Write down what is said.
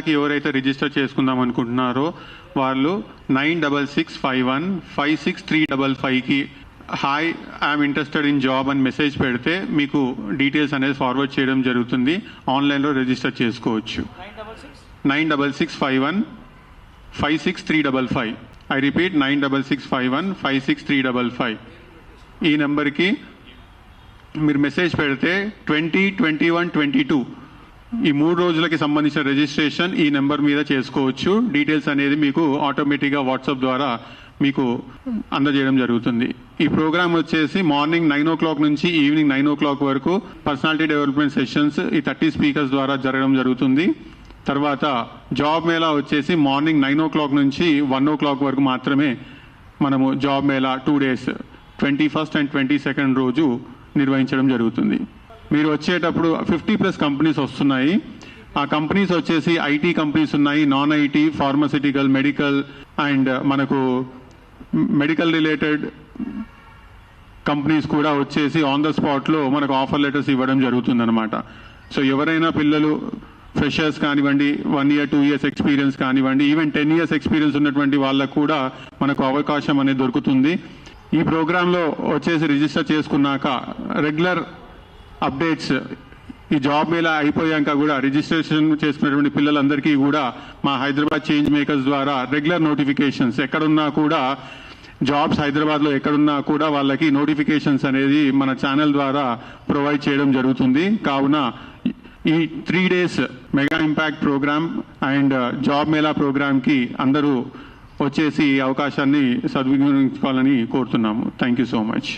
మేళాకి ఎవరైతే రిజిస్టర్ చేసుకుందాం అనుకుంటున్నారో వాళ్ళు 9651563555కి hi I'm interested in job అని మెసేజ్ పెడితే మీకు డీటెయిల్స్ అనేది ఫార్వర్డ్ చేయడం జరుగుతుంది. ఆన్లైన్లో రిజిస్టర్ చేసుకోవచ్చు. 9651563555. I repeat 9651563555. ఈ నెంబర్కి మీరు మెసేజ్ పెడితే 20, 21, 22 ఈ 3 రోజులకి సంబంధించిన రిజిస్ట్రేషన్ ఈ నెంబర్ మీద చేసుకోవచ్చు. డీటెయిల్స్ అనేది మీకు ఆటోమేటిక్గా వాట్సాప్ ద్వారా మీకు అందజేయడం జరుగుతుంది. ఈ ప్రోగ్రామ్ వచ్చేసి మార్నింగ్ 9 o'clock నుంచి ఈవినింగ్ 9 o'clock వరకు పర్సనాలిటీ డెవలప్మెంట్ సెషన్స్ ఈ 30 స్పీకర్స్ ద్వారా జరగడం జరుగుతుంది. తర్వాత జాబ్ మేళా వచ్చేసి మార్నింగ్ 9 o'clock నుంచి 1 o'clock వరకు మాత్రమే మనము job Mela 2 days 21st and 22nd రోజు నిర్వహించడం జరుగుతుంది. మీరు వచ్చేటప్పుడు 50+ కంపెనీస్ వస్తున్నాయి. ఆ కంపెనీస్ వచ్చేసి ఐటీ కంపెనీస్ ఉన్నాయి, non IT, pharmaceutical, medical and మనకు మెడికల్ రిలేటెడ్ కంపెనీస్ కూడా వచ్చేసి ఆన్ ద స్పాట్లో మనకు ఆఫర్ లెటర్స్ ఇవ్వడం జరుగుతుంది అనమాట. సో ఎవరైనా పిల్లలు ఫ్రెషర్స్ కానివ్వండి, 1 year 2 years ఎక్స్పీరియన్స్ కానివ్వండి, ఈవెన్ 10 years ఎక్స్పీరియన్స్ ఉన్నటువంటి వాళ్ళకు కూడా మనకు అవకాశం అనేది దొరుకుతుంది. ఈ ప్రోగ్రాంలో వచ్చేసి రిజిస్టర్ చేసుకున్నాక రెగ్యులర్ అప్డేట్స్ ఈ జాబ్ మేళా అయిపోయాక కూడా రిజిస్ట్రేషన్ చేసుకున్నటువంటి పిల్లలందరికీ కూడా మా హైదరాబాద్ చేంజ్ మేకర్స్ ద్వారా రెగ్యులర్ నోటిఫికేషన్స్ ఎక్కడున్నా కూడా జాబ్స్ హైదరాబాద్లో ఎక్కడున్నా కూడా వాళ్ళకి నోటిఫికేషన్స్ అనేది మన ఛానల్ ద్వారా ప్రొవైడ్ చేయడం జరుగుతుంది. కావున ఈ 3 days mega impact programme and job mela ప్రోగ్రామ్కి అందరూ వచ్చేసి ఈ అవకాశాన్ని సద్వినియోగించుకోవాలని కోరుతున్నాము. Thank you so much.